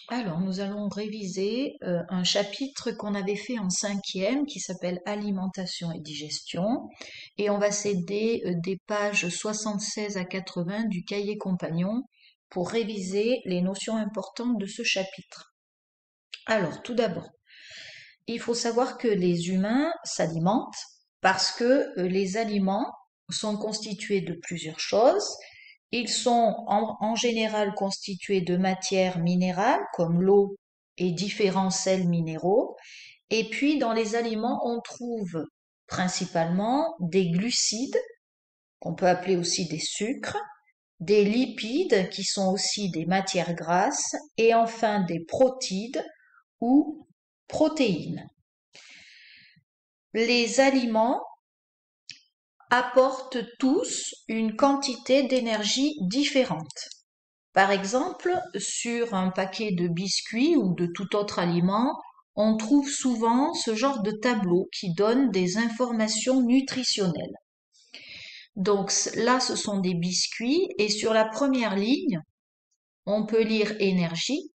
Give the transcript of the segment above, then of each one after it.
Alors, nous allons réviser un chapitre qu'on avait fait en cinquième qui s'appelle Alimentation et digestion et on va s'aider des pages 76 à 80 du cahier compagnon pour réviser les notions importantes de ce chapitre. Alors, tout d'abord, il faut savoir que les humains s'alimentent parce que les aliments sont constitués de plusieurs choses. Ils sont en général constitués de matières minérales comme l'eau et différents sels minéraux. Et puis dans les aliments, on trouve principalement des glucides, qu'on peut appeler aussi des sucres, des lipides qui sont aussi des matières grasses, et enfin des protides ou protéines. Les aliments apportent tous une quantité d'énergie différente. Par exemple, sur un paquet de biscuits ou de tout autre aliment, on trouve souvent ce genre de tableau qui donne des informations nutritionnelles. Donc là, ce sont des biscuits et sur la première ligne, on peut lire énergie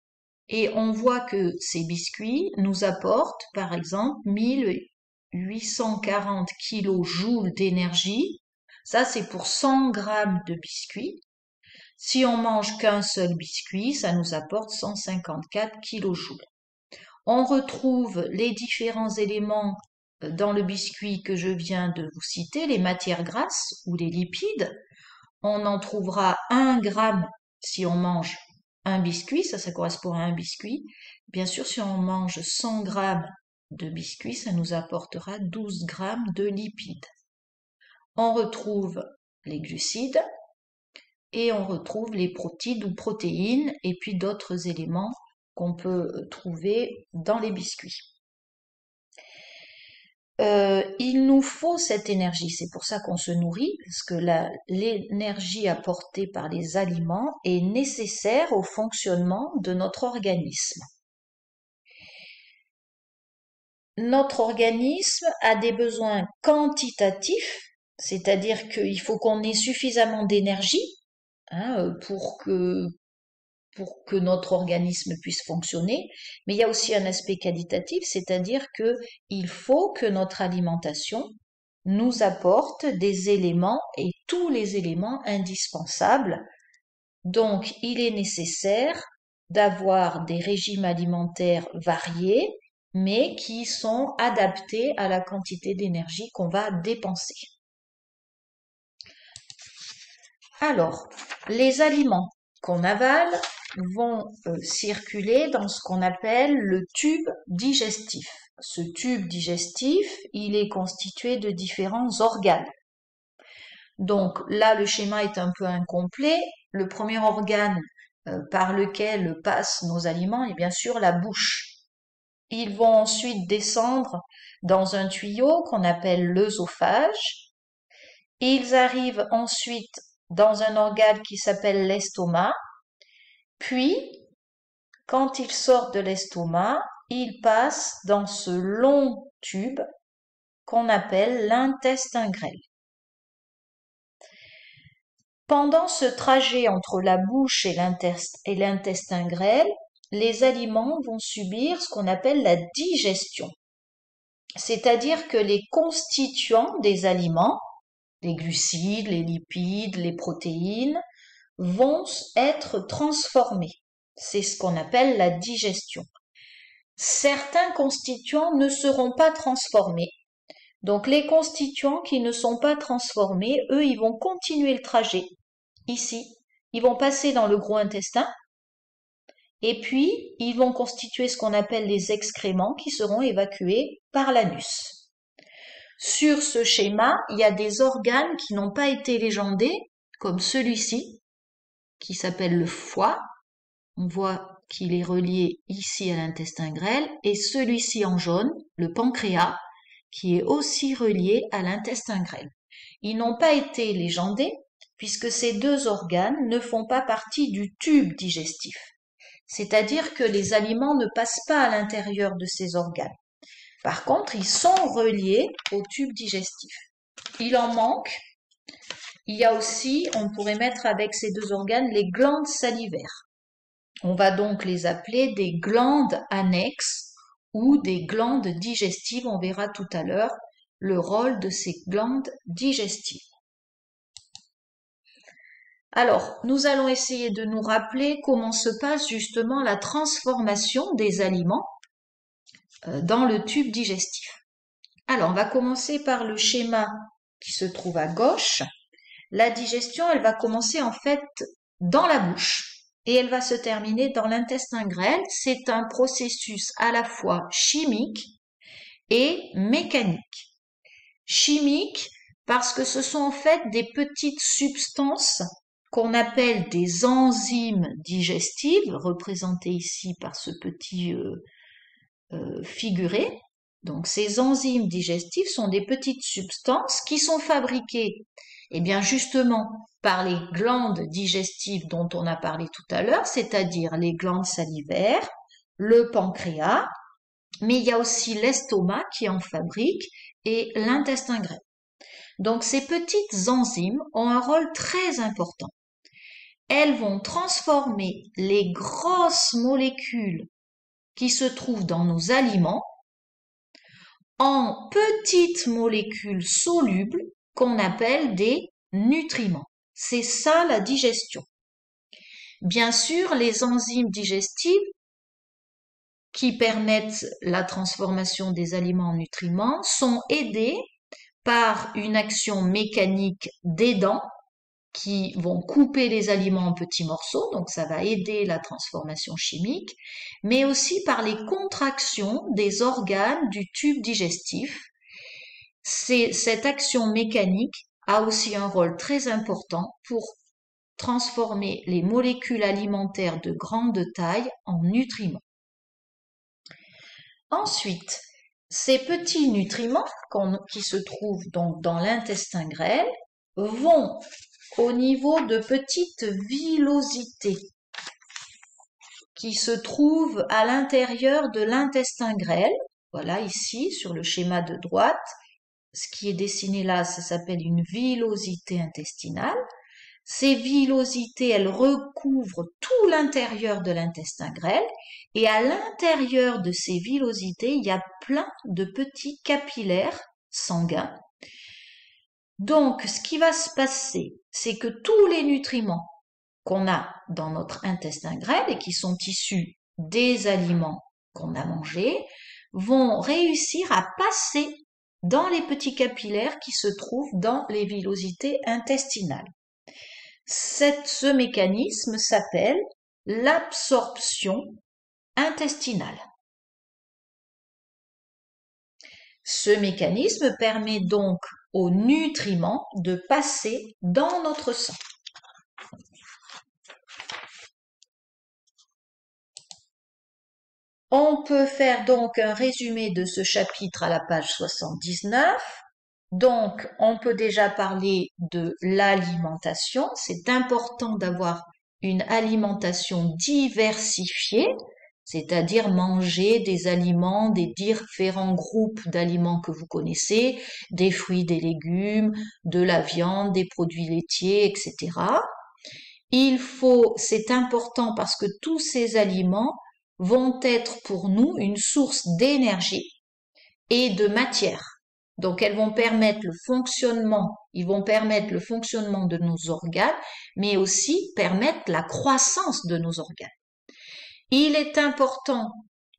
et on voit que ces biscuits nous apportent, par exemple, 1840 kilojoules d'énergie. Ça, c'est pour 100 grammes de biscuits. Si on mange qu'un seul biscuit, ça nous apporte 154 kilojoules. On retrouve les différents éléments dans le biscuit que je viens de vous citer, les matières grasses ou les lipides. On en trouvera 1 gramme si on mange un biscuit, ça correspond à un biscuit. Bien sûr, si on mange 100 grammes de biscuit, ça nous apportera 12 grammes de lipides. On retrouve les glucides, et on retrouve les protides ou protéines et puis d'autres éléments qu'on peut trouver dans les biscuits. Il nous faut cette énergie, c'est pour ça qu'on se nourrit, parce que l'énergie apportée par les aliments est nécessaire au fonctionnement de notre organisme. Notre organisme a des besoins quantitatifs, c'est-à-dire qu'il faut qu'on ait suffisamment d'énergie pour que notre organisme puisse fonctionner, mais il y a aussi un aspect qualitatif, c'est-à-dire que il faut que notre alimentation nous apporte des éléments et tous les éléments indispensables. Donc, il est nécessaire d'avoir des régimes alimentaires variés, mais qui sont adaptés à la quantité d'énergie qu'on va dépenser. Alors, les aliments qu'on avale vont circuler dans ce qu'on appelle le tube digestif. Ce tube digestif, il est constitué de différents organes. Donc là, le schéma est un peu incomplet. Le premier organe par lequel passent nos aliments est bien sûr la bouche. Ils vont ensuite descendre dans un tuyau qu'on appelle l'œsophage. Ils arrivent ensuite dans un organe qui s'appelle l'estomac. Puis, quand ils sortent de l'estomac, ils passent dans ce long tube qu'on appelle l'intestin grêle. Pendant ce trajet entre la bouche et l'intestin grêle, les aliments vont subir ce qu'on appelle la digestion. C'est-à-dire que les constituants des aliments, les glucides, les lipides, les protéines, vont être transformés. C'est ce qu'on appelle la digestion. Certains constituants ne seront pas transformés. Donc les constituants qui ne sont pas transformés, eux, ils vont continuer le trajet. Ici, ils vont passer dans le gros intestin et puis ils vont constituer ce qu'on appelle les excréments qui seront évacués par l'anus. Sur ce schéma, il y a des organes qui n'ont pas été légendés, comme celui-ci, qui s'appelle le foie. On voit qu'il est relié ici à l'intestin grêle, et celui-ci en jaune, le pancréas, qui est aussi relié à l'intestin grêle. Ils n'ont pas été légendés, puisque ces deux organes ne font pas partie du tube digestif. C'est-à-dire que les aliments ne passent pas à l'intérieur de ces organes. Par contre, ils sont reliés au tube digestif. Il en manque. Il y a aussi, on pourrait mettre avec ces deux organes, les glandes salivaires. On va donc les appeler des glandes annexes ou des glandes digestives. On verra tout à l'heure le rôle de ces glandes digestives. Alors, nous allons essayer de nous rappeler comment se passe justement la transformation des aliments dans le tube digestif. Alors, on va commencer par le schéma qui se trouve à gauche. La digestion, elle va commencer en fait dans la bouche et elle va se terminer dans l'intestin grêle. C'est un processus à la fois chimique et mécanique. Chimique parce que ce sont en fait des petites substances qu'on appelle des enzymes digestives, représentées ici par ce petit figuré. Donc ces enzymes digestives sont des petites substances qui sont fabriquées, eh bien justement par les glandes digestives dont on a parlé tout à l'heure, c'est-à-dire les glandes salivaires, le pancréas, mais il y a aussi l'estomac qui en fabrique et l'intestin grêle. Donc ces petites enzymes ont un rôle très important. Elles vont transformer les grosses molécules qui se trouvent dans nos aliments en petites molécules solubles qu'on appelle des nutriments. C'est ça la digestion. Bien sûr, les enzymes digestives qui permettent la transformation des aliments en nutriments sont aidées par une action mécanique des dents qui vont couper les aliments en petits morceaux, donc ça va aider la transformation chimique, mais aussi par les contractions des organes du tube digestif. Cette action mécanique a aussi un rôle très important pour transformer les molécules alimentaires de grande taille en nutriments. Ensuite, ces petits nutriments qui se trouvent donc dans l'intestin grêle vont au niveau de petites villosités qui se trouvent à l'intérieur de l'intestin grêle. Voilà ici sur le schéma de droite, ce qui est dessiné là, ça s'appelle une villosité intestinale. Ces villosités, elles recouvrent tout l'intérieur de l'intestin grêle et à l'intérieur de ces villosités, il y a plein de petits capillaires sanguins. Donc, ce qui va se passer, c'est que tous les nutriments qu'on a dans notre intestin grêle et qui sont issus des aliments qu'on a mangés vont réussir à passer dans les petits capillaires qui se trouvent dans les villosités intestinales. Ce mécanisme s'appelle l'absorption intestinale. Ce mécanisme permet donc aux nutriments de passer dans notre sang. On peut faire donc un résumé de ce chapitre à la page 79. Donc, on peut déjà parler de l'alimentation. C'est important d'avoir une alimentation diversifiée, c'est-à-dire manger des aliments, des différents groupes d'aliments que vous connaissez, des fruits, des légumes, de la viande, des produits laitiers, etc. C'est important parce que tous ces aliments vont être pour nous une source d'énergie et de matière. Donc ils vont permettre le fonctionnement de nos organes, mais aussi permettre la croissance de nos organes. Il est important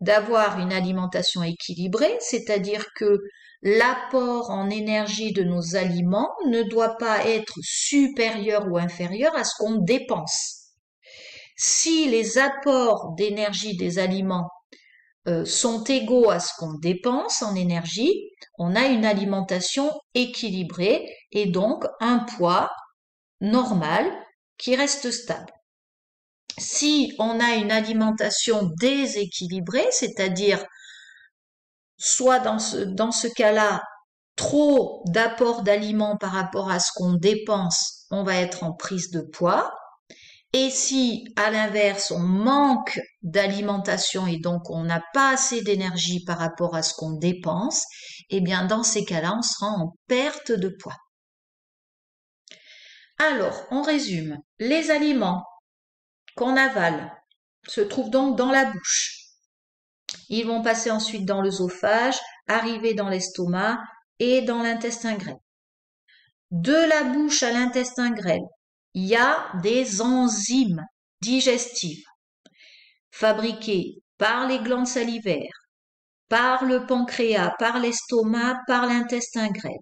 d'avoir une alimentation équilibrée, c'est-à-dire que l'apport en énergie de nos aliments ne doit pas être supérieur ou inférieur à ce qu'on dépense. Si les apports d'énergie des aliments sont égaux à ce qu'on dépense en énergie, on a une alimentation équilibrée et donc un poids normal qui reste stable. Si on a une alimentation déséquilibrée, c'est-à-dire soit dans ce cas-là, trop d'apport d'aliments par rapport à ce qu'on dépense, on va être en prise de poids. Et si, à l'inverse, on manque d'alimentation et donc on n'a pas assez d'énergie par rapport à ce qu'on dépense, eh bien, dans ces cas-là, on sera en perte de poids. Alors, on résume. Les aliments qu'on avale se trouvent donc dans la bouche. Ils vont passer ensuite dans l'œsophage, arriver dans l'estomac et dans l'intestin grêle. De la bouche à l'intestin grêle, il y a des enzymes digestives fabriquées par les glandes salivaires, par le pancréas, par l'estomac, par l'intestin grêle.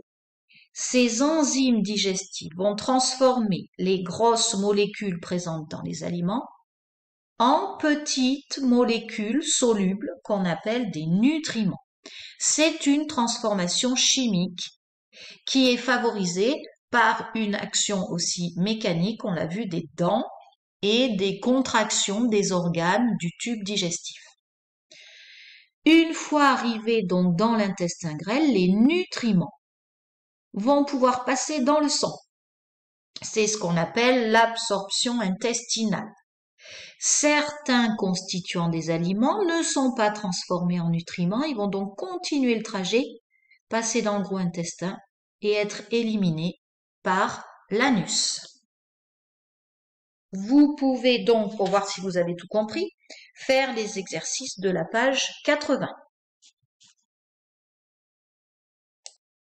Ces enzymes digestives vont transformer les grosses molécules présentes dans les aliments en petites molécules solubles qu'on appelle des nutriments. C'est une transformation chimique qui est favorisée par une action aussi mécanique, on l'a vu, des dents et des contractions des organes du tube digestif. Une fois arrivés donc dans l'intestin grêle, les nutriments vont pouvoir passer dans le sang. C'est ce qu'on appelle l'absorption intestinale. Certains constituants des aliments ne sont pas transformés en nutriments, ils vont donc continuer le trajet, passer dans le gros intestin et être éliminés par l'anus. Vous pouvez donc, pour voir si vous avez tout compris, faire les exercices de la page 80.